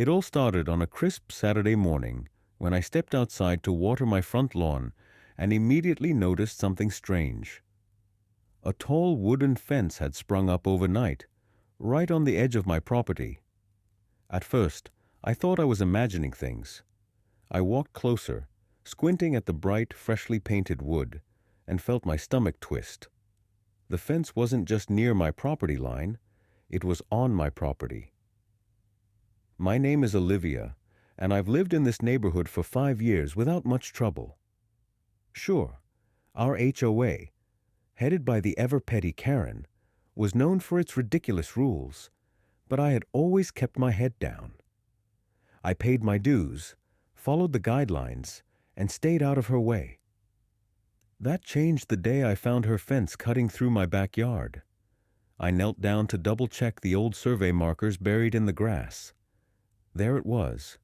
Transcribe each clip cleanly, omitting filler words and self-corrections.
It all started on a crisp Saturday morning when I stepped outside to water my front lawn and immediately noticed something strange. A tall wooden fence had sprung up overnight, right on the edge of my property. At first, I thought I was imagining things. I walked closer, squinting at the bright, freshly painted wood, and felt my stomach twist. The fence wasn't just near my property line, it was on my property. My name is Olivia, and I've lived in this neighborhood for 5 years without much trouble. Sure, our HOA, headed by the ever-petty Karen, was known for its ridiculous rules, but I had always kept my head down. I paid my dues, followed the guidelines, and stayed out of her way. That changed the day I found her fence cutting through my backyard. I knelt down to double-check the old survey markers buried in the grass. There it was,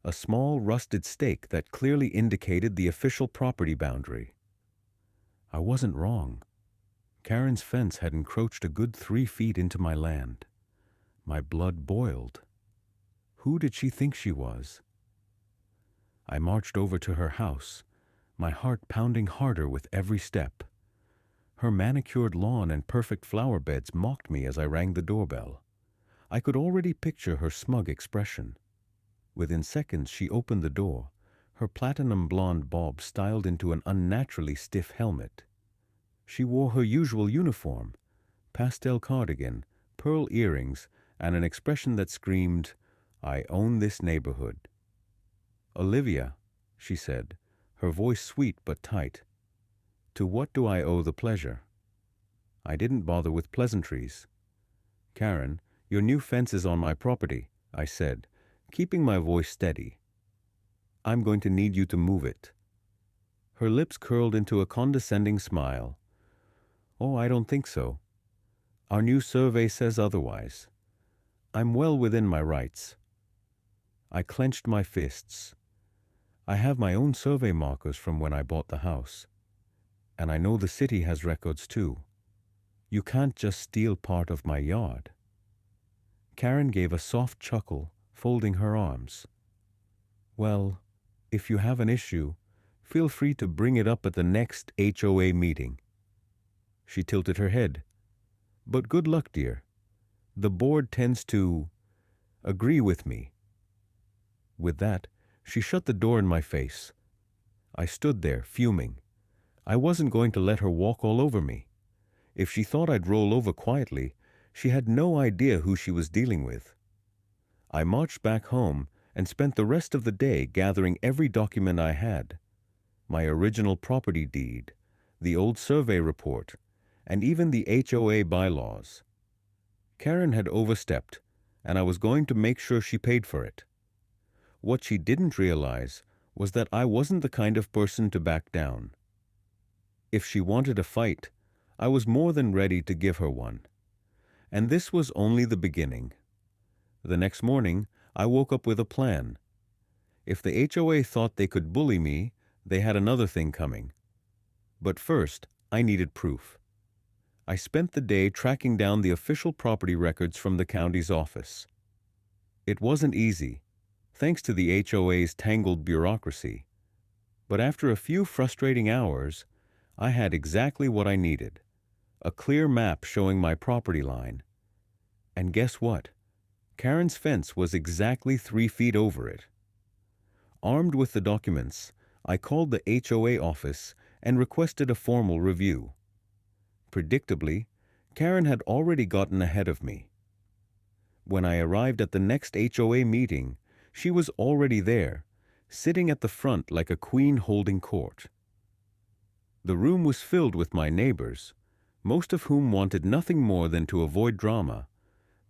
a small rusted stake that clearly indicated the official property boundary. I wasn't wrong. Karen's fence had encroached a good 3 feet into my land. My blood boiled. Who did she think she was? I marched over to her house, my heart pounding harder with every step. Her manicured lawn and perfect flower beds mocked me as I rang the doorbell. I could already picture her smug expression. Within seconds, she opened the door, her platinum blonde bob styled into an unnaturally stiff helmet. She wore her usual uniform, pastel cardigan, pearl earrings, and an expression that screamed, "I own this neighborhood." "Olivia," she said, her voice sweet but tight, "to what do I owe the pleasure?" I didn't bother with pleasantries. "Karen, your new fence is on my property," I said, keeping my voice steady. "I'm going to need you to move it." Her lips curled into a condescending smile. "Oh, I don't think so. Our new survey says otherwise. I'm well within my rights." I clenched my fists. I have my own survey markers from when I bought the house. And I know the city has records too. You can't just steal part of my yard. Karen gave a soft chuckle, folding her arms. "Well, if you have an issue, feel free to bring it up at the next HOA meeting." She tilted her head. "But good luck, dear. The board tends to agree with me." With that, she shut the door in my face. I stood there, fuming. I wasn't going to let her walk all over me. If she thought I'd roll over quietly, she had no idea who she was dealing with. I marched back home and spent the rest of the day gathering every document I had. My original property deed, the old survey report, and even the HOA bylaws. Karen had overstepped, and I was going to make sure she paid for it. What she didn't realize was that I wasn't the kind of person to back down. If she wanted a fight, I was more than ready to give her one. And this was only the beginning. The next morning, I woke up with a plan. If the HOA thought they could bully me, they had another thing coming. But first, I needed proof. I spent the day tracking down the official property records from the county's office. It wasn't easy, thanks to the HOA's tangled bureaucracy. But after a few frustrating hours, I had exactly what I needed, a clear map showing my property line. And guess what? Karen's fence was exactly 3 feet over it. Armed with the documents, I called the HOA office and requested a formal review. Predictably, Karen had already gotten ahead of me. When I arrived at the next HOA meeting, she was already there, sitting at the front like a queen holding court. The room was filled with my neighbors, most of whom wanted nothing more than to avoid drama,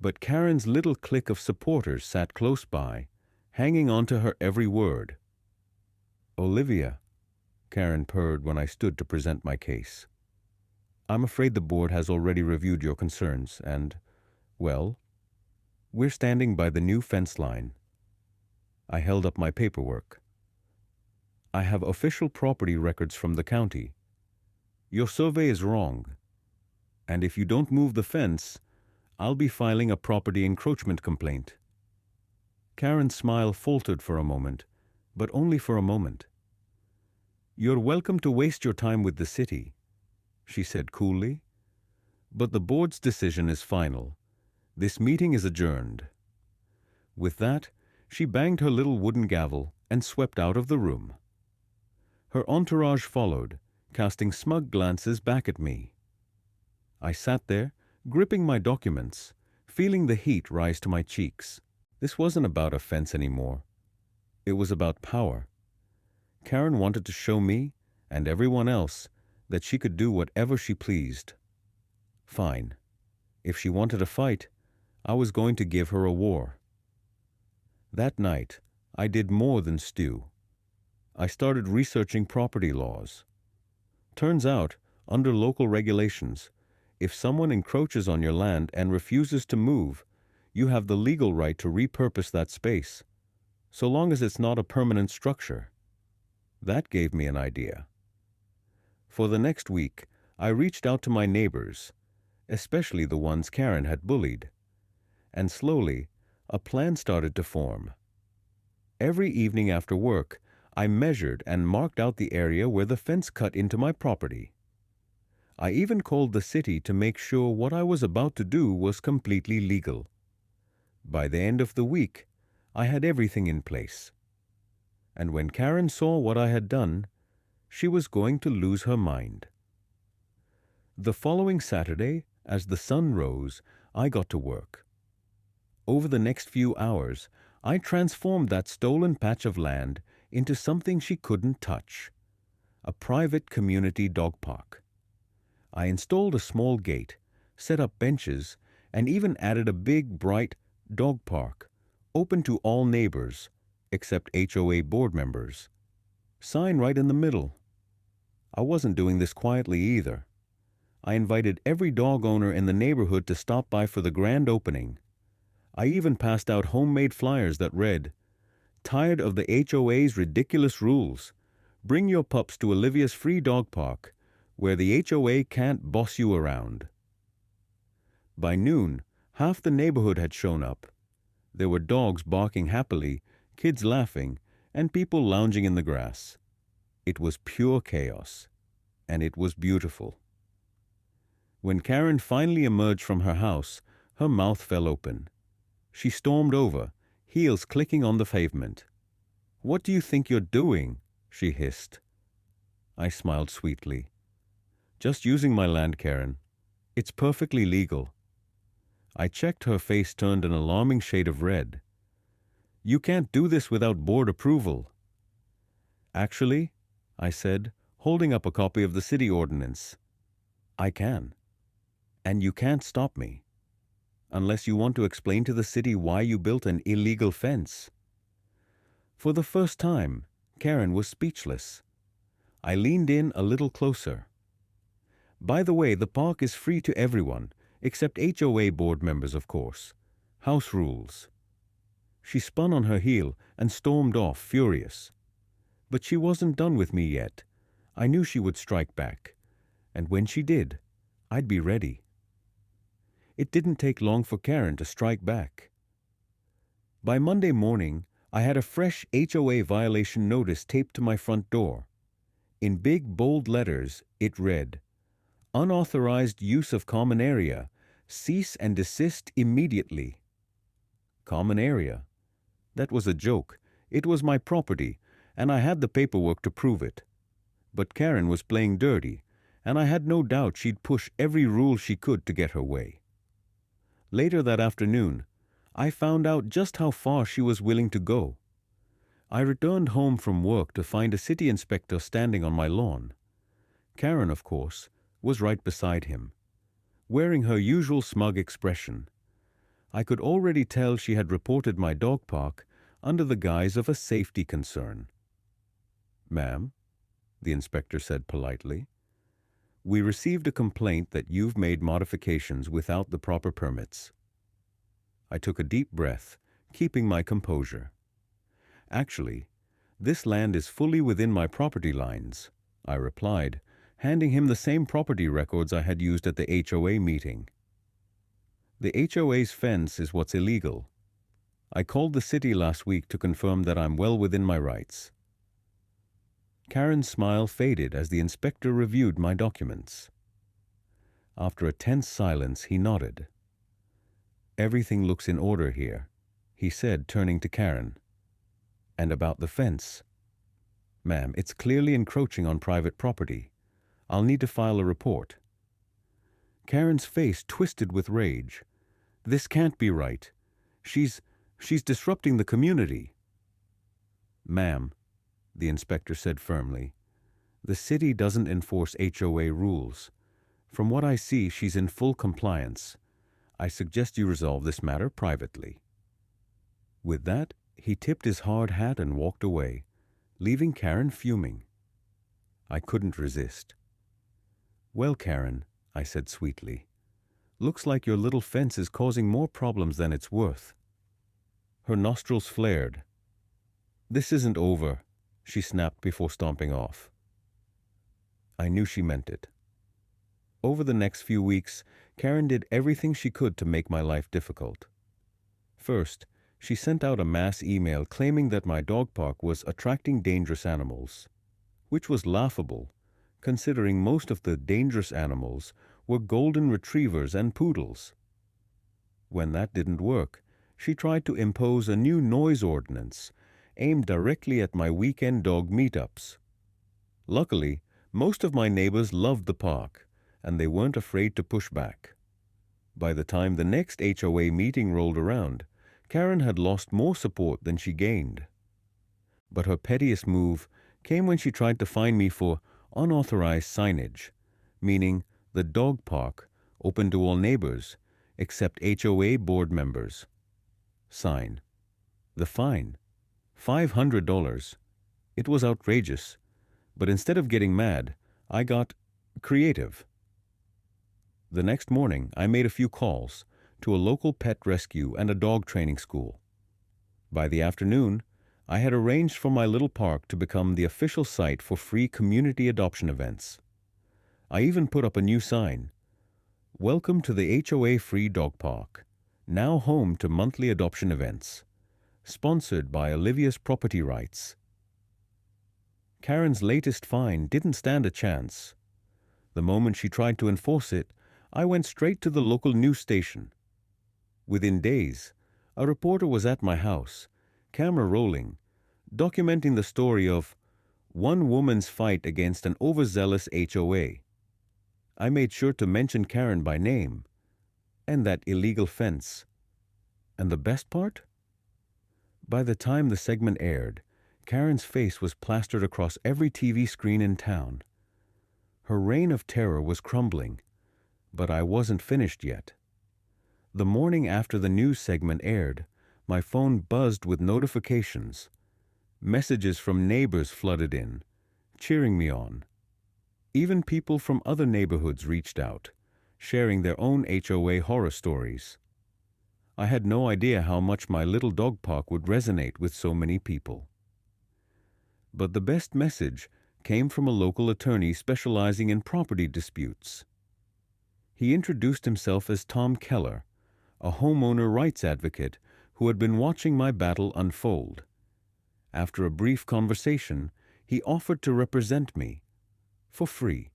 but Karen's little clique of supporters sat close by, hanging on to her every word. "Olivia," Karen purred when I stood to present my case. "I'm afraid the board has already reviewed your concerns and, well, we're standing by the new fence line." I held up my paperwork. "I have official property records from the county. Your survey is wrong, and if you don't move the fence, I'll be filing a property encroachment complaint." Karen's smile faltered for a moment, but only for a moment. "You're welcome to waste your time with the city," she said coolly. "But the board's decision is final. This meeting is adjourned." With that, she banged her little wooden gavel and swept out of the room. Her entourage followed, casting smug glances back at me. I sat there, gripping my documents, feeling the heat rise to my cheeks. This wasn't about a fence anymore. It was about power. Karen wanted to show me, and everyone else, that she could do whatever she pleased. Fine. If she wanted a fight, I was going to give her a war. That night, I did more than stew. I started researching property laws. Turns out, under local regulations, if someone encroaches on your land and refuses to move, you have the legal right to repurpose that space, so long as it's not a permanent structure. That gave me an idea. For the next week, I reached out to my neighbors, especially the ones Karen had bullied, and slowly, a plan started to form. Every evening after work, I measured and marked out the area where the fence cut into my property. I even called the city to make sure what I was about to do was completely legal. By the end of the week, I had everything in place. And when Karen saw what I had done, she was going to lose her mind. The following Saturday, as the sun rose, I got to work. Over the next few hours, I transformed that stolen patch of land into something she couldn't touch: a private community dog park. I installed a small gate, set up benches, and even added a big, bright dog park, open to all neighbors, except HOA board members. Sign right in the middle. I wasn't doing this quietly either. I invited every dog owner in the neighborhood to stop by for the grand opening. I even passed out homemade flyers that read, "Tired of the HOA's ridiculous rules? Bring your pups to Olivia's free dog park, where the HOA can't boss you around." By noon, half the neighborhood had shown up. There were dogs barking happily, kids laughing, and people lounging in the grass. It was pure chaos, and it was beautiful. When Karen finally emerged from her house, her mouth fell open. She stormed over, heels clicking on the pavement. "What do you think you're doing?" she hissed. I smiled sweetly. "Just using my land, Karen. It's perfectly legal." I checked. Her face turned an alarming shade of red. "You can't do this without board approval." "Actually," I said, holding up a copy of the city ordinance, "I can. And you can't stop me. Unless you want to explain to the city why you built an illegal fence." For the first time, Karen was speechless. I leaned in a little closer. "By the way, the park is free to everyone, except HOA board members, of course. House rules." She spun on her heel and stormed off, furious. But she wasn't done with me yet. I knew she would strike back. And when she did, I'd be ready. It didn't take long for Karen to strike back. By Monday morning, I had a fresh HOA violation notice taped to my front door. In big, bold letters, it read, "Unauthorized use of common area. Cease and desist immediately." Common area. That was a joke. It was my property, and I had the paperwork to prove it. But Karen was playing dirty, and I had no doubt she'd push every rule she could to get her way. Later that afternoon, I found out just how far she was willing to go. I returned home from work to find a city inspector standing on my lawn. Karen, of course, was right beside him, wearing her usual smug expression. I could already tell she had reported my dog park under the guise of a safety concern. "Ma'am," the inspector said politely, "we received a complaint that you've made modifications without the proper permits." I took a deep breath, keeping my composure. "Actually, this land is fully within my property lines," I replied, handing him the same property records I had used at the HOA meeting. "The HOA's fence is what's illegal. I called the city last week to confirm that I'm well within my rights. Karen's smile faded as the inspector reviewed my documents. After a tense silence, he nodded. "Everything looks in order here," he said, turning to Karen. "And about the fence? Ma'am, it's clearly encroaching on private property. I'll need to file a report." Karen's face twisted with rage. "This can't be right. She's disrupting the community." "Ma'am," the inspector said firmly, "the city doesn't enforce HOA rules. From what I see, she's in full compliance. I suggest you resolve this matter privately." With that, he tipped his hard hat and walked away, leaving Karen fuming. I couldn't resist. "Well, Karen," I said sweetly, "looks like your little fence is causing more problems than it's worth." Her nostrils flared. "This isn't over," she snapped before stomping off. I knew she meant it. Over the next few weeks, Karen did everything she could to make my life difficult. First, she sent out a mass email claiming that my dog park was attracting dangerous animals, which was laughable, considering most of the dangerous animals were golden retrievers and poodles. When that didn't work, she tried to impose a new noise ordinance aimed directly at my weekend dog meetups. Luckily, most of my neighbors loved the park, and they weren't afraid to push back. By the time the next HOA meeting rolled around, Karen had lost more support than she gained. But her pettiest move came when she tried to fine me for unauthorized signage, meaning the dog park open to all neighbors except HOA board members. Sign. The fine, $500. It was outrageous, but instead of getting mad, I got creative. The next morning, I made a few calls to a local pet rescue and a dog training school. By the afternoon, I had arranged for my little park to become the official site for free community adoption events. I even put up a new sign: "Welcome to the HOA Free Dog Park, now home to monthly adoption events. Sponsored by Olivia's Property Rights." Karen's latest fine didn't stand a chance. The moment she tried to enforce it, I went straight to the local news station. Within days, a reporter was at my house, camera rolling, documenting the story of one woman's fight against an overzealous HOA. I made sure to mention Karen by name, and that illegal fence. And the best part? By the time the segment aired, Karen's face was plastered across every TV screen in town. Her reign of terror was crumbling, but I wasn't finished yet. The morning after the news segment aired, my phone buzzed with notifications. Messages from neighbors flooded in, cheering me on. Even people from other neighborhoods reached out, sharing their own HOA horror stories. I had no idea how much my little dog park would resonate with so many people. But the best message came from a local attorney specializing in property disputes. He introduced himself as Tom Keller, a homeowner rights advocate who had been watching my battle unfold. After a brief conversation, he offered to represent me for free.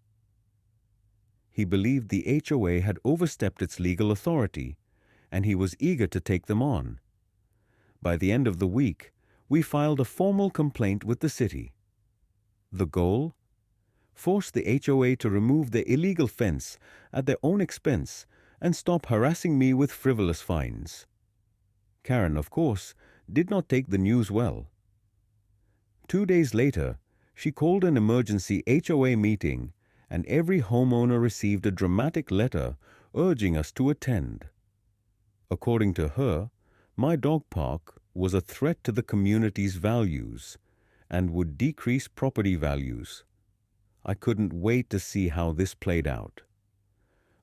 He believed the HOA had overstepped its legal authority, and he was eager to take them on. By the end of the week, we filed a formal complaint with the city. The goal? Force the HOA to remove the illegal fence at their own expense and stop harassing me with frivolous fines. Karen, of course, did not take the news well. 2 days later, she called an emergency HOA meeting, and every homeowner received a dramatic letter urging us to attend. According to her, my dog park was a threat to the community's values and would decrease property values. I couldn't wait to see how this played out.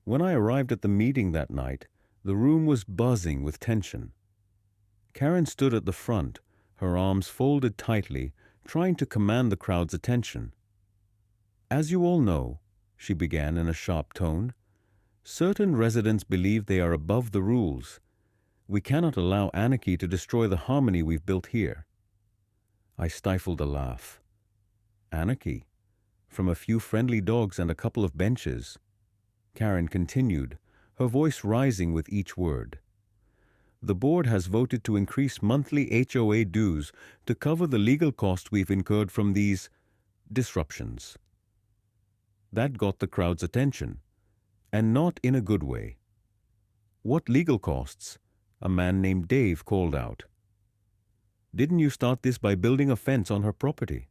When I arrived at the meeting that night, the room was buzzing with tension. Karen stood at the front, her arms folded tightly, trying to command the crowd's attention. "As you all know," she began in a sharp tone, "certain residents believe they are above the rules. We cannot allow anarchy to destroy the harmony we've built here. I stifled a laugh. Anarchy? From a few friendly dogs and a couple of benches? Karen continued, her voice rising with each word. The board has voted to increase monthly HOA dues to cover the legal costs we've incurred from these disruptions. That got the crowd's attention, and not in a good way. What legal costs? A man named Dave called out. Didn't you start this by building a fence on her property?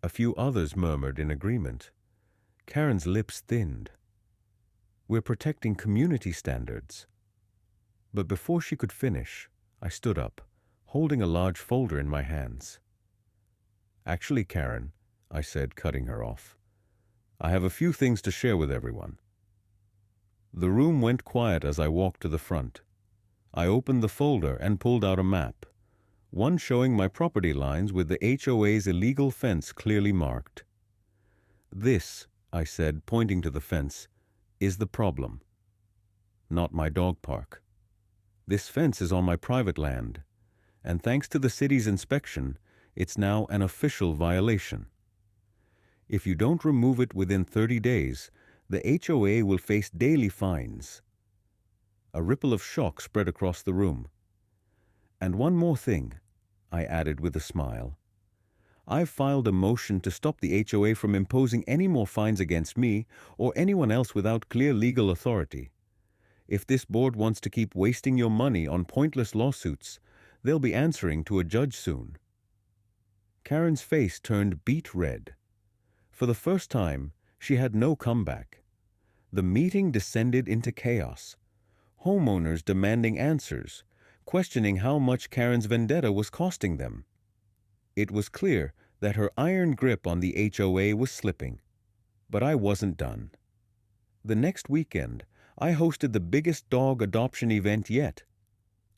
A few others murmured in agreement. Karen's lips thinned. We're protecting community standards. But before she could finish, I stood up, holding a large folder in my hands. Actually, Karen, I said, cutting her off, I have a few things to share with everyone. The room went quiet as I walked to the front. I opened the folder and pulled out a map, one showing my property lines with the HOA's illegal fence clearly marked. This, I said, pointing to the fence, is the problem. Not my dog park. This fence is on my private land, and thanks to the city's inspection, it's now an official violation. If you don't remove it within 30 days, the HOA will face daily fines. A ripple of shock spread across the room. And one more thing, I added with a smile. I've filed a motion to stop the HOA from imposing any more fines against me or anyone else without clear legal authority. If this board wants to keep wasting your money on pointless lawsuits, they'll be answering to a judge soon. Karen's face turned beet red. For the first time, she had no comeback. The meeting descended into chaos. Homeowners demanding answers, questioning how much Karen's vendetta was costing them. It was clear that her iron grip on the HOA was slipping. But I wasn't done. The next weekend, I hosted the biggest dog adoption event yet.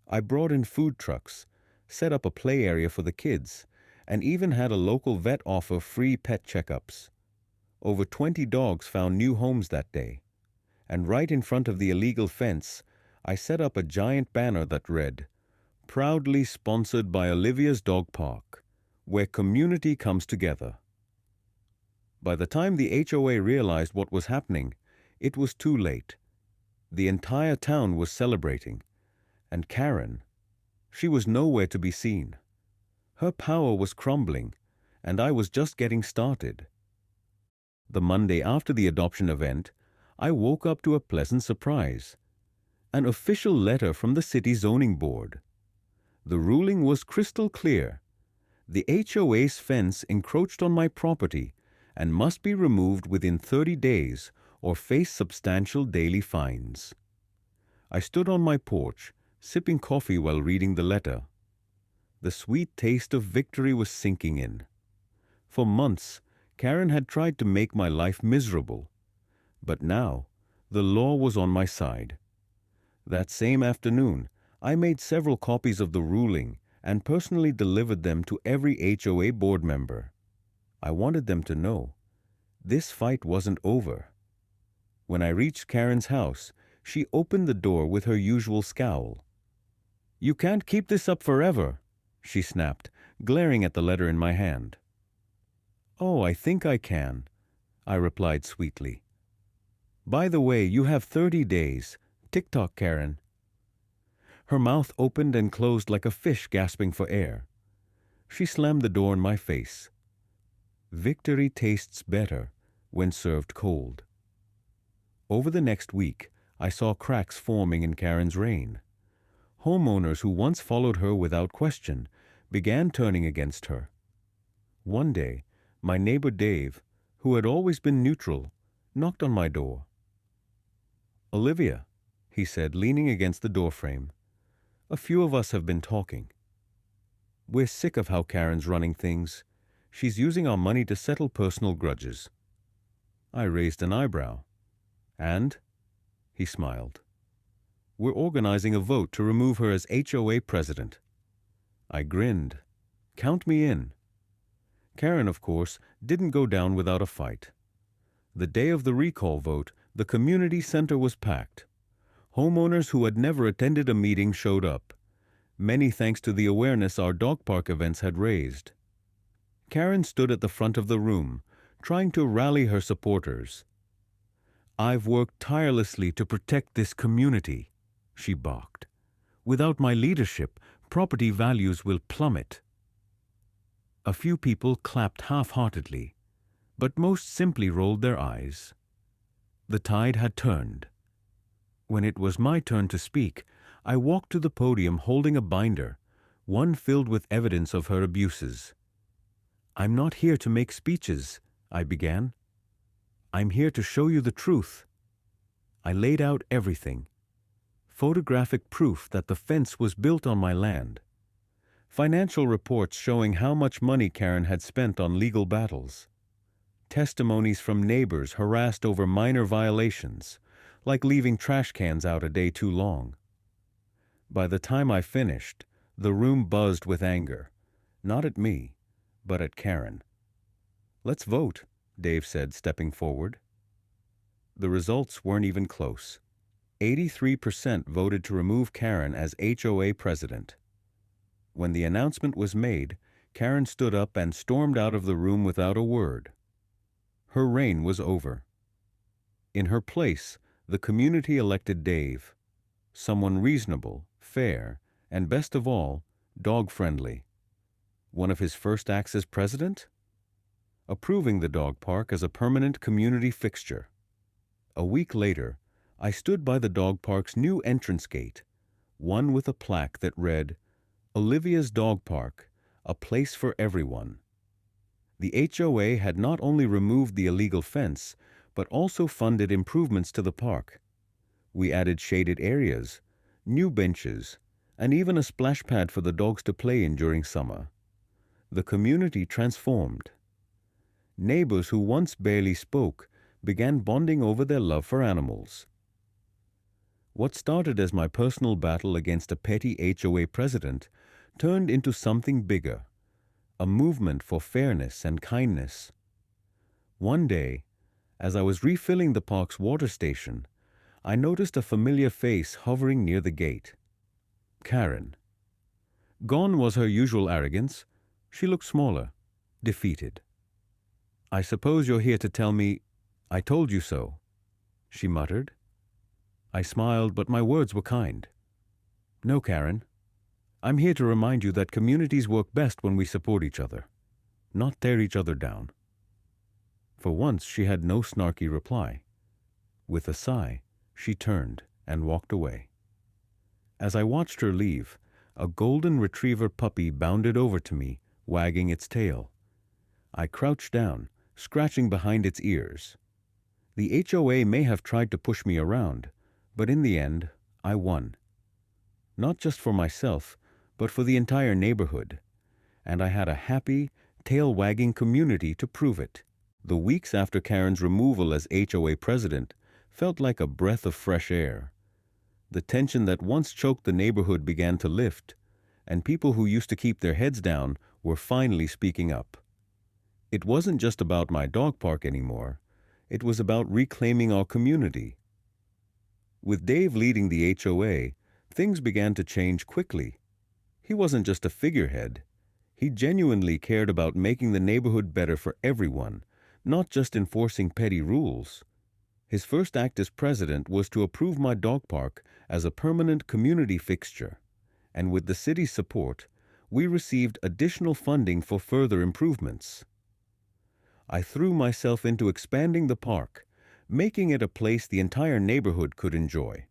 I brought in food trucks, set up a play area for the kids, and even had a local vet offer free pet checkups. Over 20 dogs found new homes that day. And right in front of the illegal fence, I set up a giant banner that read, "Proudly sponsored by Olivia's Dog Park, where community comes together." By the time the HOA realized what was happening, it was too late. The entire town was celebrating, and Karen, she was nowhere to be seen. Her power was crumbling, and I was just getting started. The Monday after the adoption event, I woke up to a pleasant surprise. An official letter from the city zoning board. The ruling was crystal clear. The HOA's fence encroached on my property and must be removed within 30 days or face substantial daily fines. I stood on my porch, sipping coffee while reading the letter. The sweet taste of victory was sinking in. For months, Karen had tried to make my life miserable. But now, the law was on my side. That same afternoon, I made several copies of the ruling and personally delivered them to every HOA board member. I wanted them to know this fight wasn't over. When I reached Karen's house, she opened the door with her usual scowl. "You can't keep this up forever," she snapped, glaring at the letter in my hand. "Oh, I think I can," I replied sweetly. "By the way, you have 30 days. Tick-tock, Karen." Her mouth opened and closed like a fish gasping for air. She slammed the door in my face. Victory tastes better when served cold. Over the next week, I saw cracks forming in Karen's reign. Homeowners who once followed her without question began turning against her. One day, my neighbor Dave, who had always been neutral, knocked on my door. "Olivia," he said, leaning against the doorframe, "a few of us have been talking. We're sick of how Karen's running things. She's using our money to settle personal grudges." I raised an eyebrow. "And?" He smiled. "We're organizing a vote to remove her as HOA president." I grinned. "Count me in." Karen, of course, didn't go down without a fight. The day of the recall vote, the community center was packed. Homeowners who had never attended a meeting showed up, many thanks to the awareness our dog park events had raised. Karen stood at the front of the room, trying to rally her supporters. "I've worked tirelessly to protect this community," she barked. "Without my leadership, property values will plummet." A few people clapped half-heartedly, but most simply rolled their eyes. The tide had turned. When it was my turn to speak, I walked to the podium holding a binder, one filled with evidence of her abuses. "I'm not here to make speeches," I began. "I'm here to show you the truth." I laid out everything. Photographic proof that the fence was built on my land. Financial reports showing how much money Karen had spent on legal battles. Testimonies from neighbors harassed over minor violations, like leaving trash cans out a day too long. By the time I finished, the room buzzed with anger, not at me, but at Karen. "Let's vote," Dave said, stepping forward. The results weren't even close. 83% voted to remove Karen as HOA president. When the announcement was made, Karen stood up and stormed out of the room without a word. Her reign was over. In her place, the community elected Dave, someone reasonable, fair, and best of all, dog-friendly. One of his first acts as president? Approving the dog park as a permanent community fixture. A week later, I stood by the dog park's new entrance gate, one with a plaque that read, "Olivia's Dog Park, a place for everyone." The HOA had not only removed the illegal fence, but also funded improvements to the park. We added shaded areas, new benches, and even a splash pad for the dogs to play in during summer. The community transformed. Neighbors who once barely spoke began bonding over their love for animals. What started as my personal battle against a petty HOA president turned into something bigger, a movement for fairness and kindness. One day, as I was refilling the park's water station, I noticed a familiar face hovering near the gate. Karen. Gone was her usual arrogance. She looked smaller, defeated. "I suppose you're here to tell me, 'I told you so,'" she muttered. I smiled, but my words were kind. "No, Karen. I'm here to remind you that communities work best when we support each other, not tear each other down." For once, she had no snarky reply. With a sigh, she turned and walked away. As I watched her leave, a golden retriever puppy bounded over to me, wagging its tail. I crouched down, scratching behind its ears. The HOA may have tried to push me around, but in the end, I won. Not just for myself, but for the entire neighborhood. And I had a happy, tail-wagging community to prove it. The weeks after Karen's removal as HOA president felt like a breath of fresh air. The tension that once choked the neighborhood began to lift, and people who used to keep their heads down were finally speaking up. It wasn't just about my dog park anymore. It was about reclaiming our community. With Dave leading the HOA, things began to change quickly. He wasn't just a figurehead. He genuinely cared about making the neighborhood better for everyone, not just enforcing petty rules. His first act as president was to approve my dog park as a permanent community fixture, and with the city's support, we received additional funding for further improvements. I threw myself into expanding the park, making it a place the entire neighborhood could enjoy.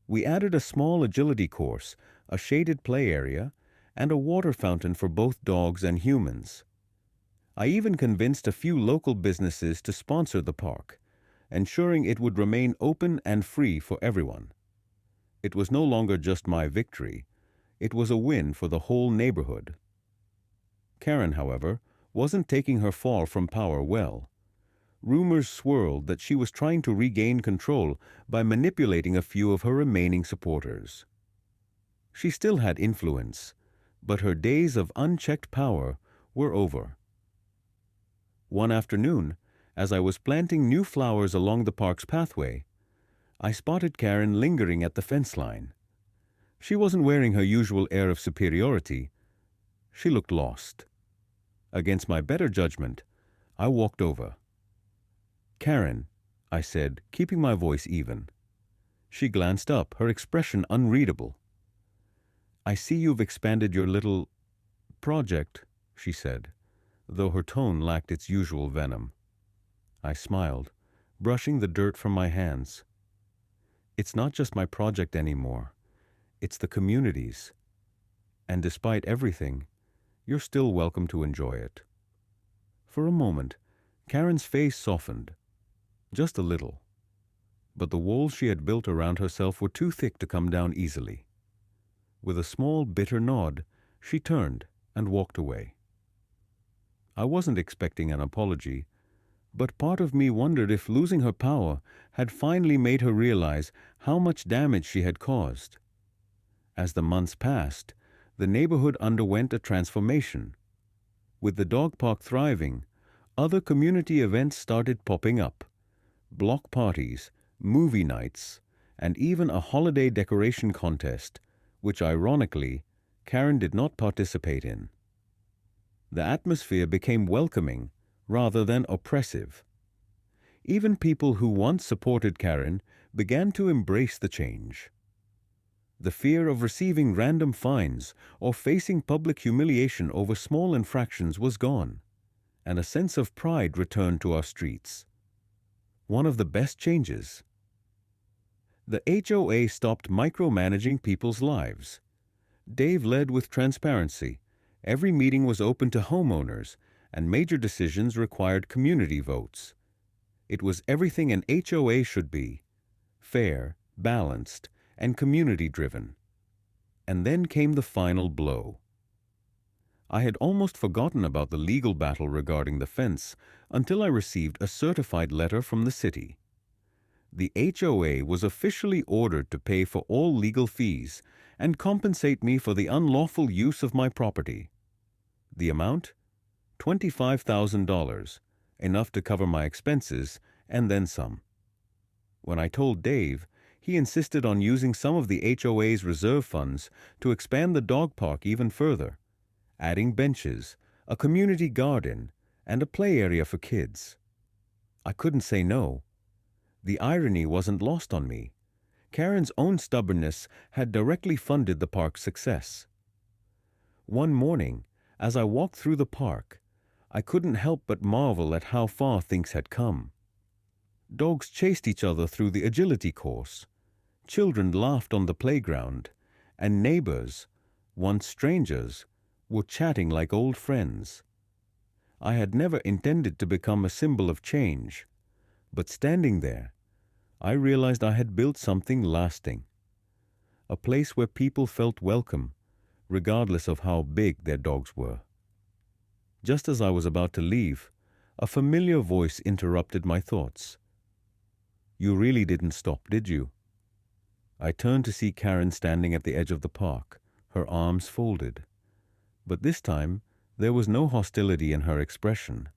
We added a small agility course, a shaded play area, and a water fountain for both dogs and humans. I even convinced a few local businesses to sponsor the park, ensuring it would remain open and free for everyone. It was no longer just my victory. It was a win for the whole neighborhood. Karen, however, wasn't taking her fall from power well. Rumors swirled that she was trying to regain control by manipulating a few of her remaining supporters. She still had influence, but her days of unchecked power were over. One afternoon, as I was planting new flowers along the park's pathway, I spotted Karen lingering at the fence line. She wasn't wearing her usual air of superiority. She looked lost. Against my better judgment, I walked over. "Karen," I said, keeping my voice even. She glanced up, her expression unreadable. "I see you've expanded your little project," she said, though her tone lacked its usual venom. I smiled, brushing the dirt from my hands. "It's not just my project anymore. It's the community's. And despite everything, you're still welcome to enjoy it." For a moment, Karen's face softened, just a little. But the walls she had built around herself were too thick to come down easily. With a small, bitter nod, she turned and walked away. I wasn't expecting an apology, but part of me wondered if losing her power had finally made her realize how much damage she had caused. As the months passed, the neighborhood underwent a transformation. With the dog park thriving, other community events started popping up. Block parties, movie nights, and even a holiday decoration contest, which ironically, Karen did not participate in. The atmosphere became welcoming rather than oppressive. Even people who once supported Karen began to embrace the change. The fear of receiving random fines or facing public humiliation over small infractions was gone, and a sense of pride returned to our streets. One of the best changes. The HOA stopped micromanaging people's lives. Dave led with transparency. Every meeting was open to homeowners, and major decisions required community votes. It was everything an HOA should be: fair, balanced, and community-driven. And then came the final blow. I had almost forgotten about the legal battle regarding the fence until I received a certified letter from the city. The HOA was officially ordered to pay for all legal fees and compensate me for the unlawful use of my property. The amount? $25,000, enough to cover my expenses and then some. When I told Dave, he insisted on using some of the HOA's reserve funds to expand the dog park even further, adding benches, a community garden, and a play area for kids. I couldn't say no. The irony wasn't lost on me. Karen's own stubbornness had directly funded the park's success. One morning, as I walked through the park, I couldn't help but marvel at how far things had come. Dogs chased each other through the agility course. Children laughed on the playground, and neighbors, once strangers, were chatting like old friends. I had never intended to become a symbol of change, but standing there, I realized I had built something lasting. A place where people felt welcome, regardless of how big their dogs were. Just as I was about to leave, a familiar voice interrupted my thoughts. "You really didn't stop, did you?" I turned to see Karen standing at the edge of the park, her arms folded. But this time, there was no hostility in her expression,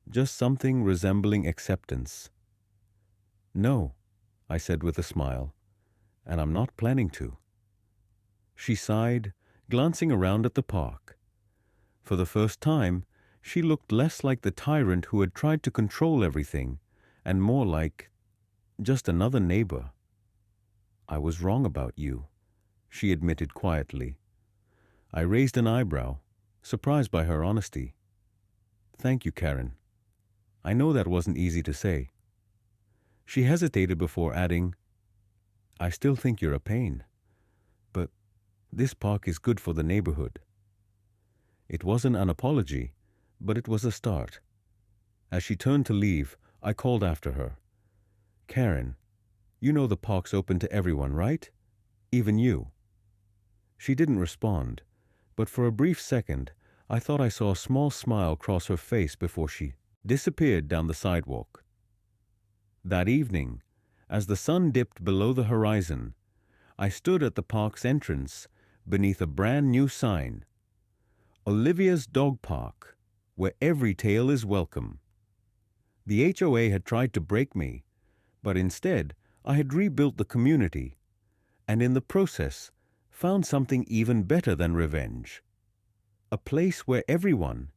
just something resembling acceptance. "No," I said with a smile, "and I'm not planning to." She sighed, glancing around at the park. For the first time, she looked less like the tyrant who had tried to control everything, and more like just another neighbor. "I was wrong about you," she admitted quietly. I raised an eyebrow, surprised by her honesty. "Thank you, Karen. I know that wasn't easy to say." She hesitated before adding, "I still think you're a pain, but this park is good for the neighborhood." It wasn't an apology, but it was a start. As she turned to leave, I called after her. "Karen, you know the park's open to everyone, right? Even you." She didn't respond, but for a brief second, I thought I saw a small smile cross her face before she disappeared down the sidewalk. That evening, as the sun dipped below the horizon, I stood at the park's entrance beneath a brand new sign: Olivia's Dog Park, where every tale is welcome. The HOA had tried to break me, but instead I had rebuilt the community, and in the process found something even better than revenge. A place where everyone,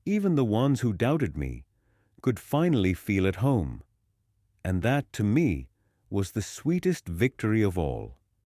even the ones who doubted me, could finally feel at home. And that, to me, was the sweetest victory of all.